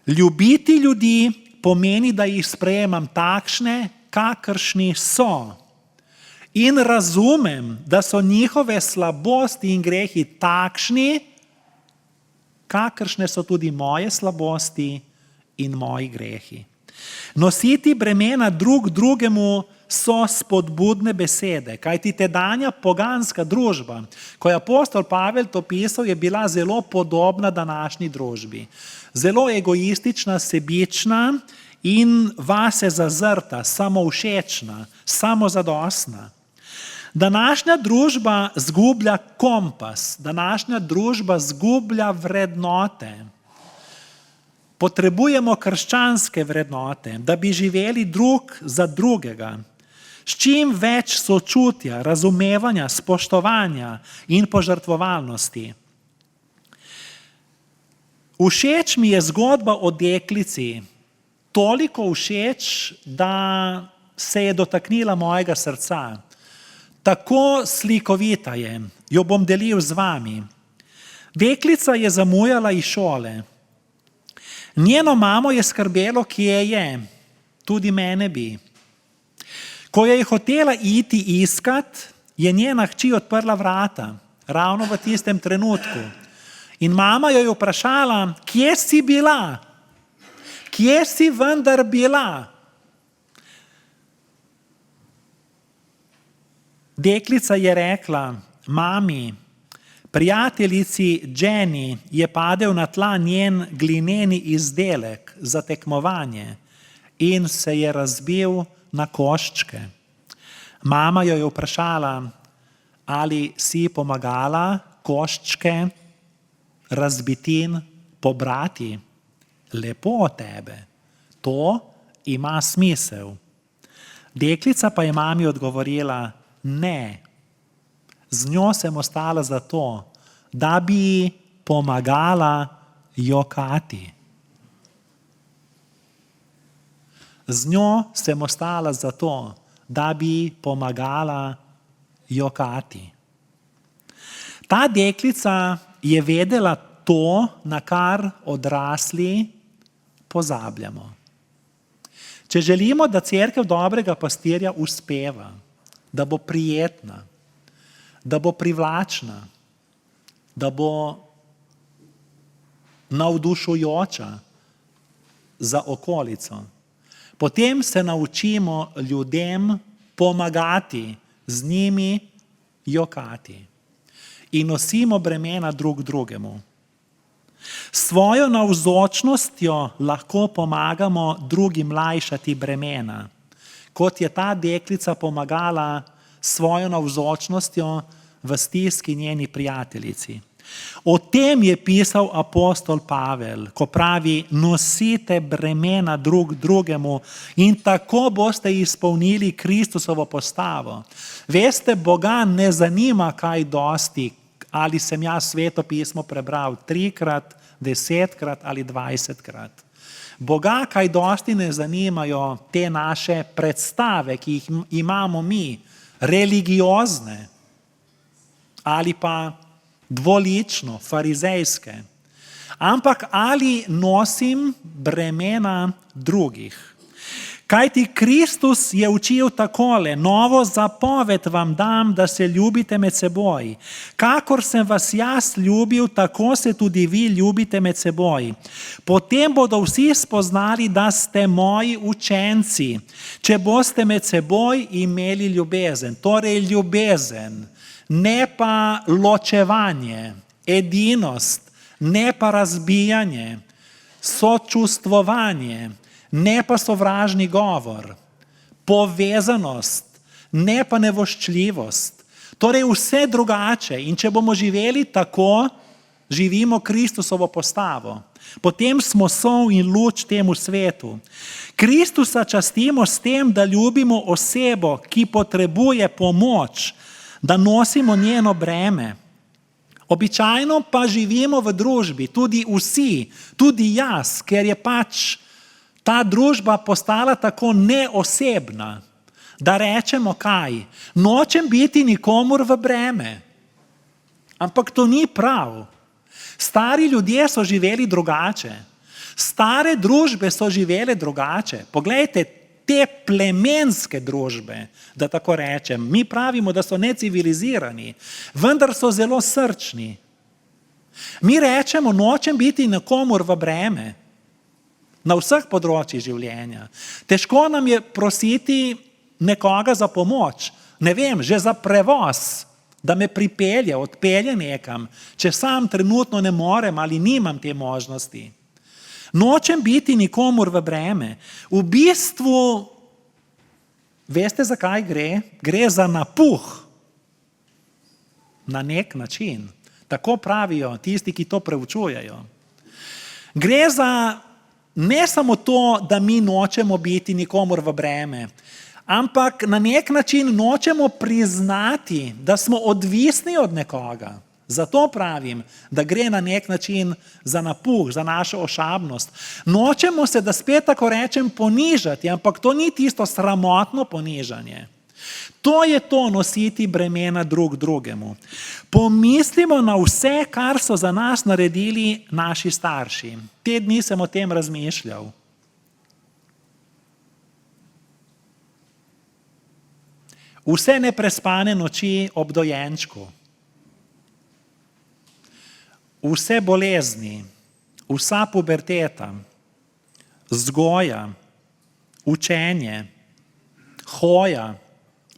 Ljubiti ljudi pomeni, da jih sprejemam takšne, kakršni so. In razumem, da so njihove slabosti in grehi takšni, kakršne so tudi moje slabosti in moji grehi. Nositi bremena drug drugemu so spodbudne besede, kajti tedanja poganska družba, ko je apostol Pavel to pisal, je bila zelo podobna današnji družbi. Zelo egoistična, sebična in vase zazrta, samovšečna, samozadostna. Današnja družba zgublja kompas, današnja družba zgublja vrednote. Potrebujemo krščanske vrednote, da bi živeli drug za drugega, s čim več sočutja, razumevanja, spoštovanja in požrtvovalnosti. Všeč mi je zgodba o deklici, toliko všeč, da se je dotaknila mojega srca. Tako slikovita je, jo bom delil z vami. Deklica je zamujala iz šole. Njeno mamo je skrbelo, kje je, tudi mene bi. Ko je hotela iti iskat, je njena hči odprla vrata, ravno v tistem trenutku. In mama jo je vprašala, kje si bila? Kje si vendar bila? Deklica je rekla, mami, prijateljici Jenny je padel na tla njen glineni izdelek za tekmovanje in se je razbil na koščke. Mama jo je vprašala, ali si pomagala koščke razbitin pobrati. Lepo od tebe, to ima smisel. Deklica pa je mami odgovorila, ne. Z njo sem ostala zato, da bi pomagala jokati. Z njo sem ostala zato, da bi pomagala jokati. Ta deklica je vedela to, na kar odrasli pozabljamo. Če želimo, da cerkev dobrega pastirja uspeva, da bo prijetna, da bo privlačna, da bo navdušujoča za okolico, potem se naučimo ljudem pomagati, z njimi jokati in nosimo bremena drug drugemu. S svojo navzočnostjo lahko pomagamo drugim lajšati bremena, kot je ta deklica pomagala s svojo navzočnostjo v stiski njeni prijateljici. O tem je pisal apostol Pavel, ko pravi: nosite bremena drug drugemu in tako boste izpolnili Kristusovo postavo. Veste, Boga ne zanima kaj dosti, ali sem jaz Sveto pismo prebral 3-krat, 10-krat ali 20-krat. Boga kaj dosti ne zanimajo te naše predstave, ki jih imamo mi, religiozne ali pa dvolično, farizejske. Ampak ali nosim bremena drugih? Kajti Kristus je učil takole: novo zapoved vam dam, da se ljubite med seboj. Kakor sem vas jaz ljubil, tako se tudi vi ljubite med seboj. Potem bodo vsi spoznali, da ste moji učenci, če boste med seboj imeli ljubezen. Torej ljubezen, ne pa ločevanje, edinost, ne pa razbijanje, sočustvovanje, ne pa sovražni govor, povezanost, ne pa nevoščljivost. Torej vse drugače. In če bomo živeli tako, živimo Kristusovo postavo. Potem smo sol in luč temu svetu. Kristusa častimo s tem, da ljubimo osebo, ki potrebuje pomoč, da nosimo njeno breme. Običajno pa živimo v družbi, tudi vsi, tudi jaz, ker je pač ta družba postala tako neosebna, da rečemo kaj? Nočem biti nikomur v breme. Ampak to ni prav. Stari ljudje so živeli drugače. Stare družbe so živele drugače. Poglejte, te plemenske družbe, da tako rečem, mi pravimo, da so necivilizirani, vendar so zelo srčni. Mi rečemo, nočem biti nikomur v breme. Na vseh področjih življenja. Težko nam je prositi nekoga za pomoč. Ne vem, že za prevoz, da me pripelje, odpelje nekam, če sam trenutno ne morem ali nimam te možnosti. Nočem biti nikomur v breme. V bistvu, veste, zakaj gre? Gre za napuh. Na nek način. Tako pravijo tisti, ki to preučujejo. Gre za ne samo to, da mi nočemo biti nikomur v breme, ampak na nek način nočemo priznati, da smo odvisni od nekoga. Zato pravim, da gre na nek način za napuh, za našo ošabnost. Nočemo se, da spet tako rečem, ponižati, ampak to ni tisto sramotno ponižanje. To je to, nositi bremena drug drugemu. Pomislimo na vse, kar so za nas naredili naši starši. Te dni sem o tem razmišljal. Vse neprespane noči ob dojenčku. Vse bolezni, vsa puberteta, vzgoja, učenje, hoja,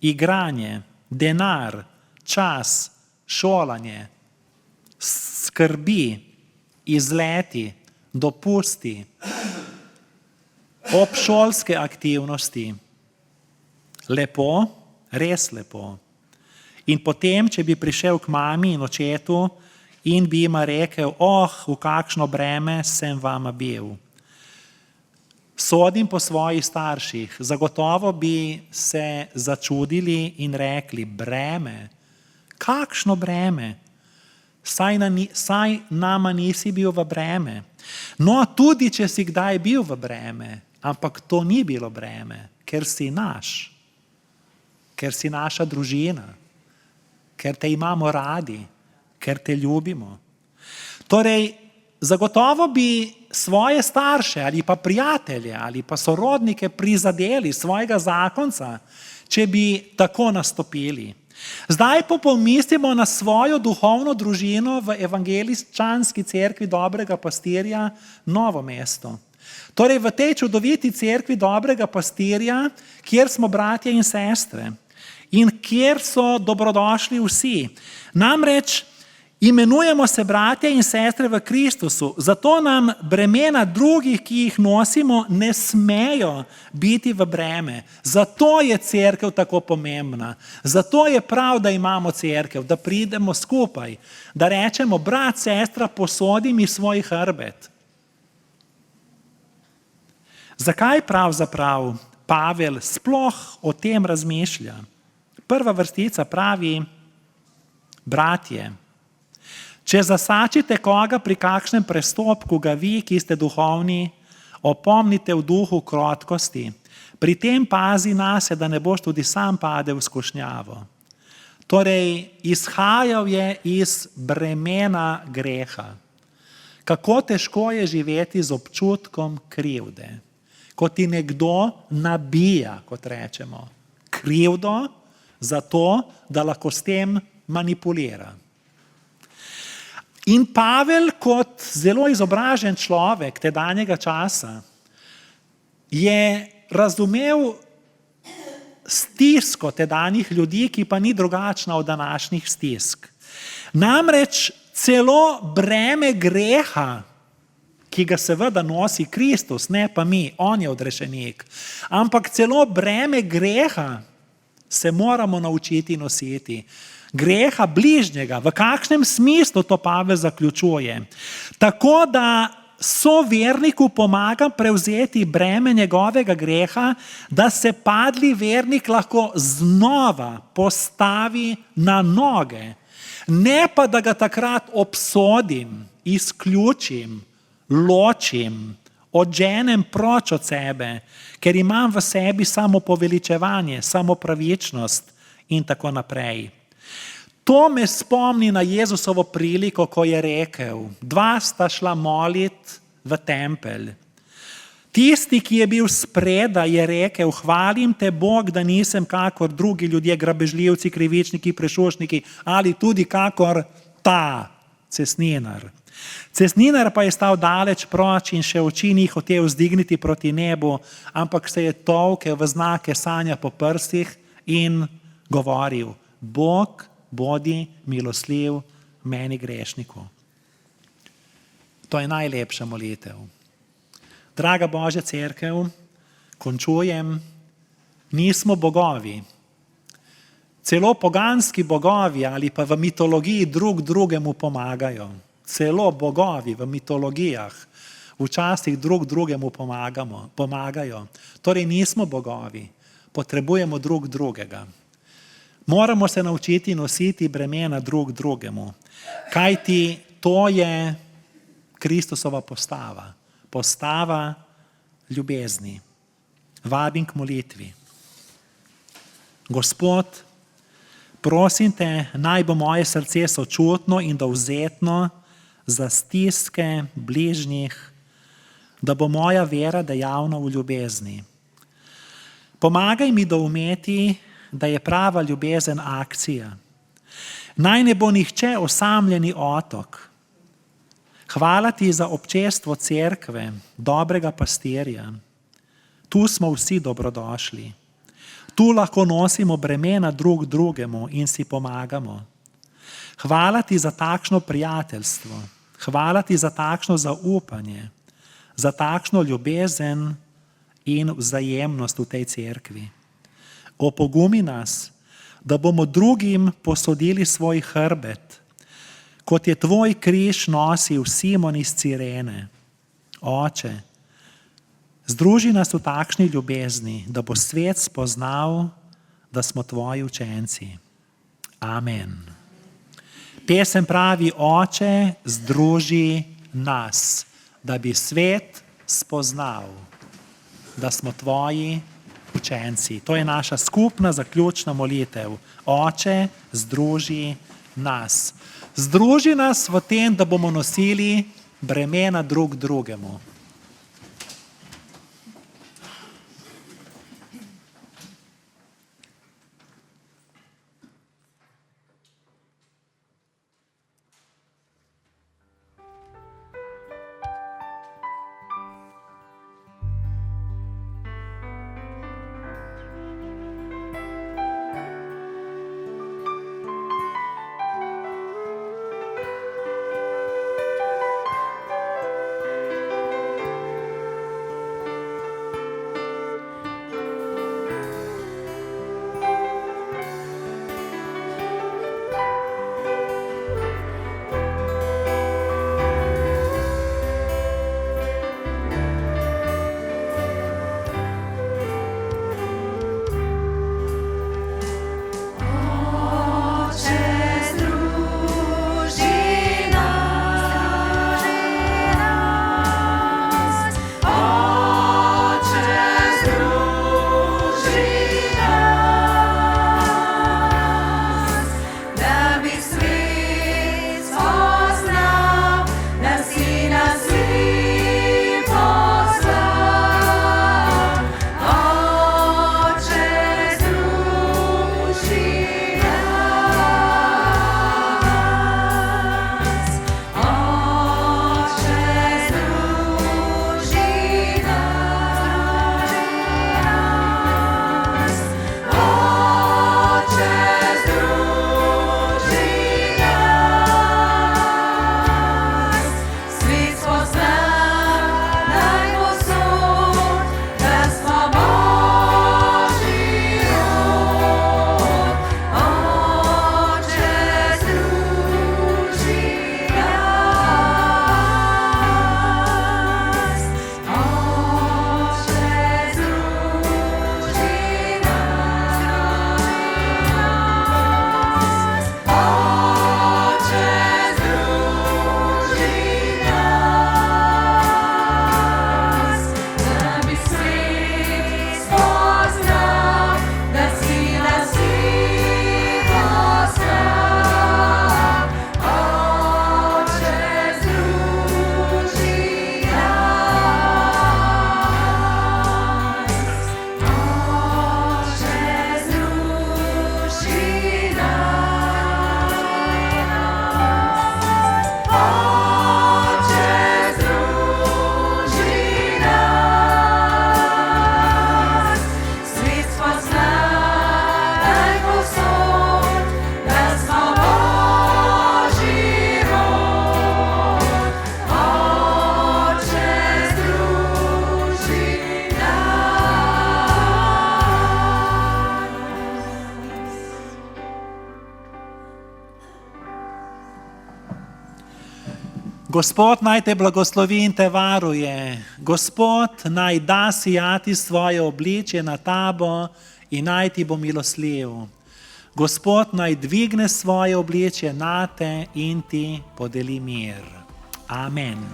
igranje, denar, čas, šolanje, skrbi, izleti, dopusti, obšolske aktivnosti. Lepo, res lepo. In potem, če bi prišel k mami in očetu in bi jima rekel: v kakšno breme sem vama bil. Sodim po svojih starših, zagotovo bi se začudili in rekli: breme, Kakšno breme? Saj nama nisi bil v breme. No, tudi če si kdaj bil v breme, ampak to ni bilo breme, ker si naš, ker si naša družina, ker te imamo radi, ker te ljubimo. Torej, zagotovo bi svoje starše ali pa prijatelje ali pa sorodnike prizadeli svojega zakonca, če bi tako nastopili. Zdaj pa pomislimo na svojo duhovno družino v evangeličanski cerkvi Dobrega pastirja Novo mesto. Torej v tej čudoviti cerkvi Dobrega pastirja, kjer smo bratje in sestre in kjer so dobrodošli vsi. Namreč imenujemo se bratje in sestre v Kristusu, zato nam bremena drugih, ki jih nosimo, ne smejo biti v breme. Zato je cerkev tako pomembna. Zato je prav, da imamo cerkev, da pridemo skupaj, da rečemo, brat, sestra, posodi mi svoj hrbet. Zakaj pravzaprav Pavel sploh o tem razmišlja? Prva vrstica pravi, bratje, če zasačite koga pri kakšnem prestopku, ga vi, ki ste duhovni, opomnite v duhu krotkosti. Pri tem pazi nase, da ne boš tudi sam padel v skušnjavo. Torej, izhajal je iz bremena greha. Kako težko je živeti z občutkom krivde. Ko ti nekdo nabija, kot rečemo, krivdo zato, da lahko s tem manipulira. In Pavel, kot zelo izobražen človek tedanjega časa, je razumel stisko tedanjih ljudi, ki pa ni drugačna od današnjih stisk. Namreč celo breme greha, ki ga seveda nosi Kristus, ne pa mi, on je odrešenik, ampak celo breme greha se moramo naučiti nositi. Greha bližnjega, v kakšnem smislu to Pavel zaključuje. Tako da soverniku pomaga prevzeti breme njegovega greha, da se padli vernik lahko znova postavi na noge. Ne pa, da ga takrat obsodim, izključim, ločim, odženem proč od sebe, ker imam v sebi samo poveličevanje, samo pravičnost in tako naprej. To me spomni na Jezusovo priliko, ko je rekel, dva sta šla molit v tempelj. Tisti, ki je bil spredaj, je rekel, hvalim te Bog, da nisem kakor drugi ljudje, grabežljivci, krivičniki, prešušniki ali tudi kakor ta cesninar. Cesninar pa je stal daleč proč in še oči ni hotel vzdigniti proti nebu, ampak se je tolkel v znake sanja po prstih in govoril, Bog, bodi milosljiv meni grešniku. To je najlepša molitev. Draga Božja cerkev, končujem, nismo bogovi. Celo poganski bogovi ali pa v mitologiji drug drugemu pomagajo. Celo bogovi v mitologijah včasih drug drugemu pomagajo. Torej nismo bogovi, potrebujemo drug drugega. Moramo se naučiti nositi bremena drug drugemu, kajti to je Kristusova postava, postava ljubezni. Vabim k molitvi. Gospod, prosim te, naj bo moje srce sočutno in dovzetno za stiske bližnjih, da bo moja vera dejavna v ljubezni. Pomagaj mi doumeti, da je prava ljubezen akcija. Naj ne bo nihče osamljeni otok. Hvala ti za občestvo cerkve, dobrega pastirja. Tu smo vsi dobrodošli. Tu lahko nosimo bremena drug drugemu in si pomagamo. Hvala ti za takšno prijateljstvo. Hvala ti za takšno zaupanje, za takšno ljubezen in vzajemnost v tej cerkvi. Opogumi nas, da bomo drugim posodili svoj hrbet, kot je tvoj križ nosil Simon iz Cirene. Oče, združi nas v takšni ljubezni, da bo svet spoznal, da smo tvoji učenci. Amen. Pesem pravi: Oče, združi nas, da bi svet spoznal, da smo tvoji učenci. To je naša skupna zaključna molitev. Oče, združi nas. Združi nas v tem, da bomo nosili bremena drug drugemu. Gospod naj te blagoslovi in te varuje. Gospod naj da sijati svoje obličje na tabo in naj ti bo milosljiv. Gospod naj dvigne svoje obličje nate in ti podeli mir. Amen.